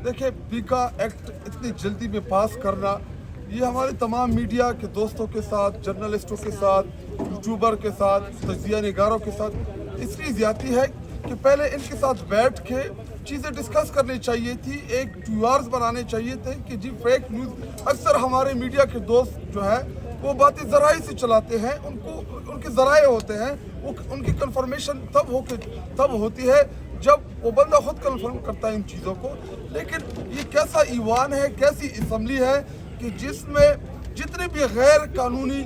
देखिए, पीका एक्ट इतनी जल्दी में पास करना, ये हमारे तमाम मीडिया के दोस्तों के साथ, जर्नलिस्टों के साथ, यूट्यूबर के साथ, तजिया निगारों के साथ इसलिए ज़्यादती है कि पहले इनके साथ बैठ के चीज़ें डिस्कस करनी चाहिए थी, एक ट्यूआर्स बनाने चाहिए थे कि जी फेक न्यूज़ अक्सर हमारे मीडिया के दोस्त जो है वो बातें ज़राए से चलाते हैं, उनके ज़राए होते हैं, वो उनकी कंफर्मेशन तब होती है जब वो बंदा खुद कन्फर्म करता है इन चीज़ों को। लेकिन ये कैसा ईवान है, कैसी असम्बली है कि जिसमें जितने भी गैर कानूनी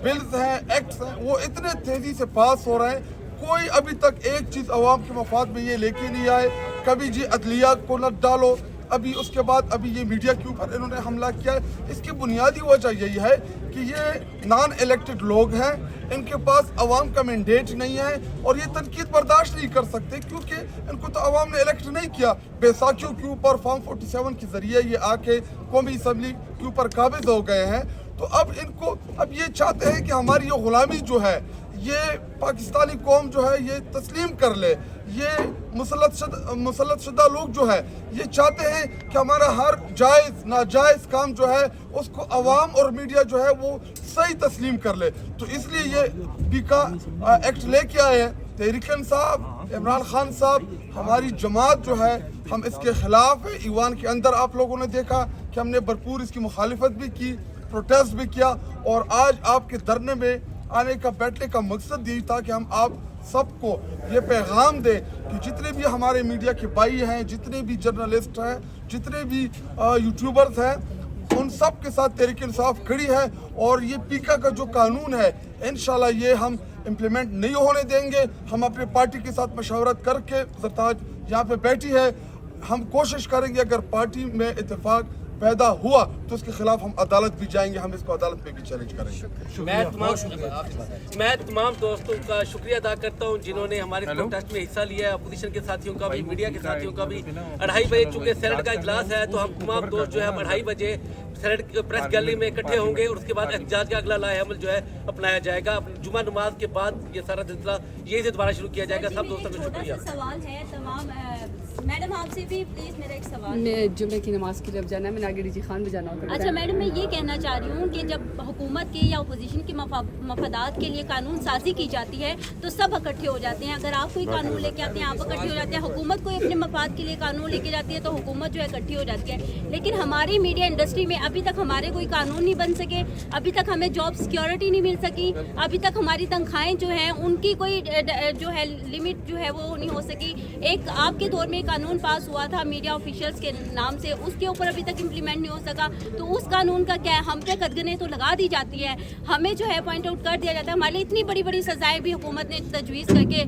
बिल्स हैं, एक्ट्स हैं, वो इतने तेज़ी से पास हो रहे हैं। कोई अभी तक एक चीज़ अवाम के मफाद में ये लेके नहीं आए। कभी जी अदलिया को न डालो, अभी उसके बाद अभी ये मीडिया के ऊपर इन्होंने हमला किया है। इसकी बुनियादी वजह यही है कि ये नॉन इलेक्टेड लोग हैं, इनके पास अवाम का मैंडेट नहीं है और ये तनकीद बर्दाश्त नहीं कर सकते क्योंकि इनको तो अवाम ने इलेक्ट नहीं किया। बैसाखियों के ऊपर फॉर्म 47 के ज़रिए ये आके कौमी असम्बली के ऊपर काबिज हो गए हैं। तो अब ये चाहते हैं कि हमारी ये ग़ुलामी जो है, ये पाकिस्तानी कौम जो है ये तस्लीम कर ले। ये मुसल्लत शुदा लोग जो है ये चाहते हैं कि हमारा हर जायज़ नाजायज़ काम जो है उसको अवाम और मीडिया जो है वो सही तस्लीम कर ले। तो इसलिए ये पीका एक्ट लेके आए हैं तहरीक इंसाफ, इमरान खान साहब, हमारी जमात जो है हम इसके ख़िलाफ़ है। ईवान के अंदर आप लोगों ने देखा कि हमने भरपूर इसकी मुखालिफत भी की, प्रोटेस्ट भी किया और आज आपके धरने में आने का बैठने का मकसद यही था कि हम आप सबको ये पैगाम दें कि जितने भी हमारे मीडिया के भाई हैं, जितने भी जर्नलिस्ट हैं, जितने भी यूट्यूबर्स हैं, उन सब के साथ तहरीक इंसाफ खड़ी है और ये पीका का जो कानून है इंशाल्लाह ये हम इम्प्लीमेंट नहीं होने देंगे। हम अपने पार्टी के साथ मशवरत करके सरताज यहाँ पे बैठी है, हम कोशिश करेंगे अगर पार्टी में इत्तेफाक पैदा हुआ तो उसके खिलाफ हम अदालत भी जाएंगे, हम इसको अदालत में भी चैलेंज करेंगे। मैं तमाम दोस्तों का शुक्रिया अदा करता हूं जिन्होंने हमारे प्रोटेस्ट में हिस्सा लिया है। अपोजिशन के साथियों का भी, मीडिया के साथियों का भी। 2:30 बजे चूँकि सेनेट का इजलास है तो हम तमाम दोस्त जो है 2:30 बजे सेनेट प्रेस गैलरी में इकट्ठे होंगे और उसके बाद एहतजाज का अगला लाए अमल जो है अपनाया जाएगा। जुमा नमाज के बाद ये सारा सिलसिला यही से दोबारा शुरू किया जाएगा। सब दोस्तों का शुक्रिया। सवाल है तमाम मैडम आपसे भी प्लीज मेरा एक सवाल। मैं जुमे की नमाज के लिए अब जाना है, मैं आगे खान भी जाना होगा। अच्छा मैडम, मैं ये कहना चाह रही हूँ कि जब हुकूमत के या अपोजिशन के मफादात के लिए कानून साजी की जाती है तो सब इकट्ठे हो जाते हैं। अगर आप कोई कानून लेके आते हैं आप इकट्ठे हो जाते हैं, हुकूमत कोई अपने मफाद के लिए कानून लेके जाती है तो हुकूमत जो है इकट्ठी हो जाती है। लेकिन हमारी मीडिया इंडस्ट्री में अभी तक हमारे कोई कानून नहीं बन सके, अभी तक हमें जॉब सिक्योरिटी नहीं मिल सकी, अभी तक हमारी तनख्वाहें जो हैं उनकी कोई जो है लिमिट जो है वो नहीं हो सकी। एक आपके दौर में कानून पास हुआ था मीडिया ऑफिशियल्स के नाम से, उसके ऊपर अभी तक इम्प्लीमेंट नहीं हो सका। तो उस कानून का क्या है, हम पे कदगने तो लगा दी जाती है, हमें जो है पॉइंट आउट कर दिया जाता है। हमारे लिए इतनी बड़ी बड़ी सजाएं भी हुकूमत ने तजवीज़ करके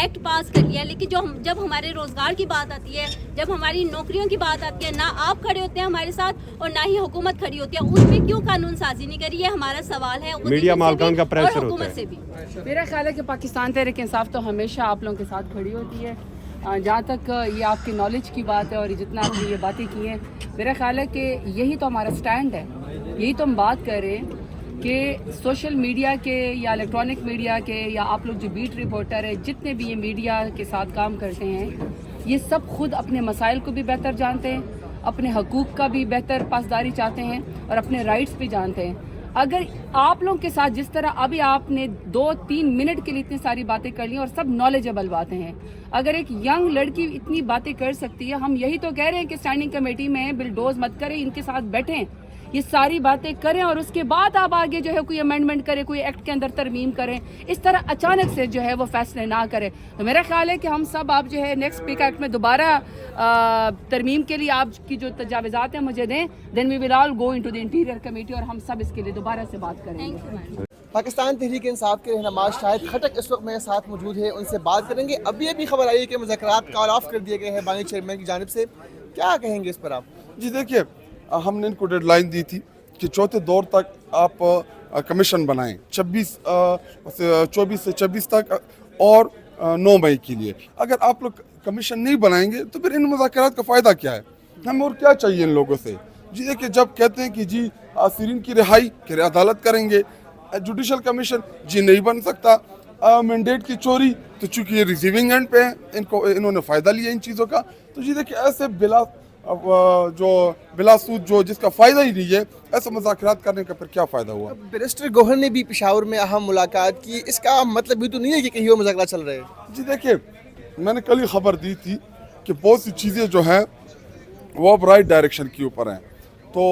एक्ट पास कर लिया, लेकिन जब हमारे रोज़गार की बात आती है, जब हमारी नौकरियों की बात आती है, ना आप खड़े होते हैं हमारे साथ और ना ही हुकूमत खड़ी होती है। उसमें क्यों कानून साजी नहीं करी है, हमारा सवाल है मीडिया मालकान का प्रेशर होता है। से भी मेरा ख्याल है कि पाकिस्तान तहरीक इंसाफ तो हमेशा आप लोगों के साथ खड़ी होती है। जहाँ तक ये आपकी नॉलेज की बात है और जितना आपने ये बातें की हैं, मेरा ख्याल है कि यही तो हमारा स्टैंड है। यही तो हम बात कर रहे हैं कि सोशल मीडिया के या इलेक्ट्रॉनिक मीडिया के या आप लोग जो बीट रिपोर्टर है, जितने भी ये मीडिया के साथ काम करते हैं, ये सब खुद अपने मसाइल को भी बेहतर जानते हैं, अपने हकूक़ का भी बेहतर पासदारी चाहते हैं और अपने राइट्स भी जानते हैं। अगर आप लोगों के साथ जिस तरह अभी आपने 2-3 मिनट के लिए इतनी सारी बातें कर ली और सब नॉलेजेबल बातें हैं, अगर एक यंग लड़की इतनी बातें कर सकती है, हम यही तो कह रहे हैं कि स्टैंडिंग कमेटी में बिलडोज मत करें, इनके साथ बैठें, ये सारी बातें करें और उसके बाद आप आगे जो है कोई अमेंडमेंट करें, कोई एक्ट के अंदर तरमीम करें। इस तरह अचानक से जो है वो फैसले ना करें। तो मेरा ख्याल है कि हम सब आप जो है नेक्स्ट पीका एक्ट में दोबारा तरमीम के लिए आपकी जो तजावीज़ात हैं मुझे दें, then we will all go into the interior committee और हम सब इसके लिए दोबारा से बात करेंगे। पाकिस्तान तहरीक इंसाफ के रहनुमा शाहिद खटक इस वक्त मेरे साथ मौजूद है, उनसे बात करेंगे। अभी अभी खबर आई है कि मुज़ाकरात कॉल ऑफ कर दिए गए हैं बानी चेयरमैन की जानिब से, क्या कहेंगे इस पर आप? जी देखिए, हमने इनको डेडलाइन दी थी कि चौथे दौर तक आप कमीशन बनाएं, 24 से 26 तक और 9 मई के लिए। अगर आप लोग कमीशन नहीं बनाएंगे तो फिर इन मुज़ाकरात का फ़ायदा क्या है, हमें और क्या चाहिए इन लोगों से? जी देखिए, जब कहते हैं कि जी आसिरीन की रिहाई की अदालत करेंगे, जुडिशल कमीशन जी नहीं बन सकता, मैंडेट की चोरी तो चूँकि ये रिसीविंग एंड पे है, इन्होंने फ़ायदा लिया इन चीज़ों का। तो जी देखिए, ऐसे बिला जो बिला सूद जो जिसका फ़ायदा ही नहीं है, ऐसे मुज़ाकरात करने का फिर क्या फ़ायदा हुआ? बैरिस्टर गौहर ने भी पेशावर में अहम मुलाकात की, इसका मतलब भी तो नहीं है कि कहीं और मुज़ाकरात चल रहे हैं। जी देखिए, मैंने कल ही खबर दी थी कि बहुत सी चीज़ें जो हैं वो अब राइट डायरेक्शन के ऊपर हैं। तो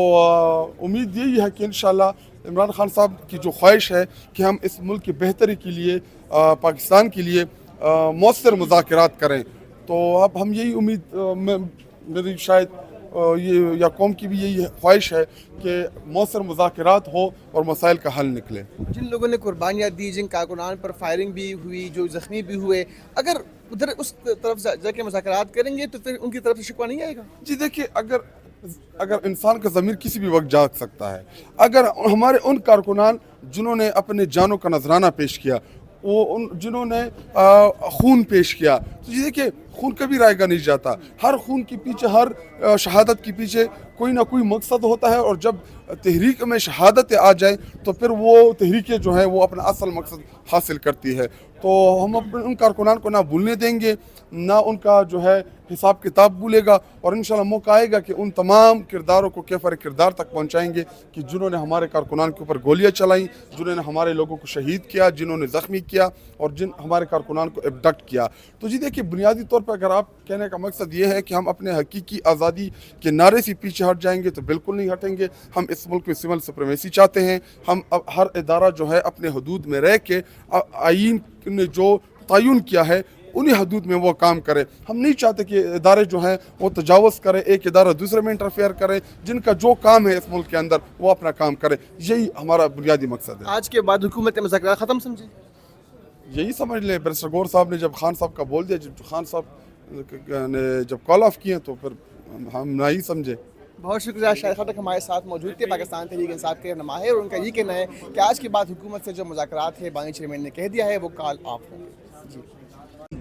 उम्मीद यही है कि इंशाल्लाह इमरान खान साहब की जो ख्वाहिश है कि हम इस मुल्क की बेहतरी के लिए पाकिस्तान के लिए मौसर मुज़ाकरात करें, तो अब हम यही उम्मीद मेरी शायद ये या कौम की भी यही ख्वाहिश है कि मौसर मुज़ाकरात हो और मसाइल का हल निकले। जिन लोगों ने कुर्बानियाँ दी, जिन कारकुनान पर फायरिंग भी हुई, जो ज़ख्मी भी हुए, अगर उधर उस तरफ जाके मुज़ाकरात करेंगे तो फिर उनकी तरफ से शिकवा नहीं आएगा? जी देखिए, अगर इंसान का ज़मीर किसी भी वक्त जाग सकता है, अगर हमारे उन कारकुनान जिन्होंने अपने जानों का नजराना पेश किया, वो जिन्होंने खून पेश किया, तो ये देखिए खून कभी रायगा नहीं जाता। हर खून के पीछे, हर शहादत के पीछे कोई ना कोई मकसद होता है, और जब तहरीक में शहादत आ जाए तो फिर वो तहरीकें जो हैं वो अपना असल मकसद हासिल करती है। तो हम अपने उन कारकुनान को ना भूलने देंगे, ना उनका जो है हिसाब किताब भूलेगा, और इंशाल्लाह मौका आएगा कि उन तमाम किरदारों को कैफर किरदार तक पहुंचाएंगे कि जिन्होंने हमारे कारकुनान के ऊपर गोलियां चलाई, जिन्होंने हमारे लोगों को शहीद किया, जिन्होंने ज़ख्मी किया, और जिन हमारे कारकुनान को एबडक्ट किया। तो जी देखिए, बुनियादी तौर पर अगर आप कहने का मकसद ये है कि हम अपने हकीकी आज़ादी के नारे से पीछे हट जाएंगे, तो बिल्कुल नहीं हटेंगे। हम इस मुल्क में सिविल सुप्रीमेसी चाहते हैं। हम अब हर इदारा जो है अपने हदूद में रह के आईन ने जो तयन किया है उन्हीं हदूद में वो काम करे। हम नहीं चाहते कि इदारे जो हैं वो तजावज़ करें, एक इदारा दूसरे में इंटरफेयर करे। जिनका जो काम है इस मुल्क के अंदर वो अपना काम करे, यही हमारा बुनियादी मकसद है। आज के बाद हुकूमत मुज़ाकरात ख़त्म समझे? यही समझ लें, बैरिस्टर गौहर साहब ने जब खान साहब का बोल दिया, जब खान साहब ने जब कॉल ऑफ किए, तो फिर हम ना ही समझे। बहुत शुक्रिया। शायद खटक हमारे साथ मौजूद थे, पाकिस्तान तहरीक इंसाफ के रहनुमा है, और उनका ये कहना है कि आज के बाद हुकूमत से जो मुज़ाकरात है बानी चेयरमैन ने कह दिया है वो कॉल ऑफ होंगे। जी,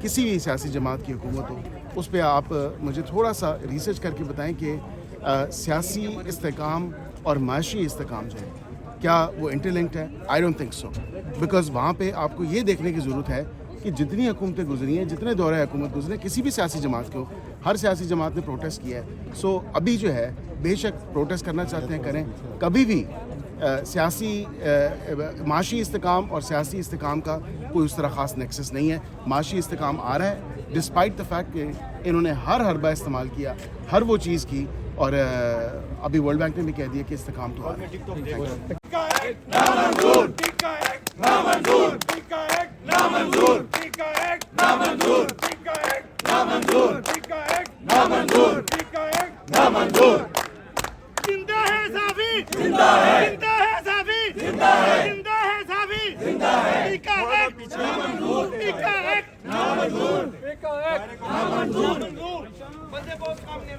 किसी भी सियासी जमात की हुकूमत हो, उस पर आप मुझे थोड़ा सा रिसर्च करके बताएं कि सियासी इस्तेकाम और माशी इस्तेकाम जो है क्या वो इंटरलिंक्ड है? I don't think so, because वहाँ पे आपको ये देखने की ज़रूरत है कि जितनी हुकूमतें गुजरी हैं, जितने दौरे हुकूमत गुजरे, किसी भी सियासी जमात को, हर सियासी जमात ने प्रोटेस्ट किया है। सो अभी जो है बेशक प्रोटेस्ट करना चाहते हैं करें, कभी भी सियासी माशी इस्तेकाम और सियासी इस्तेकाम का कोई उस तरह ख़ास नेक्सस नहीं है। माशी इस्तेकाम आ रहा है डिस्पाइट द फैक्ट कि इन्होंने हर हरबा इस्तेमाल किया, हर वो चीज़ की, और अभी वर्ल्ड बैंक ने भी कह दिया कि इस्तेकाम तो आ रहा है। जिंदा है साफी, जिंदा है, जिंदा है साफी, जिंदा है, जिंदा है साफी, जिंदा है, टीका एक, नामंजूर, टीका एक, नामंजूर, टीका एक, नामंजूर, बंदे बहुत काम नहीं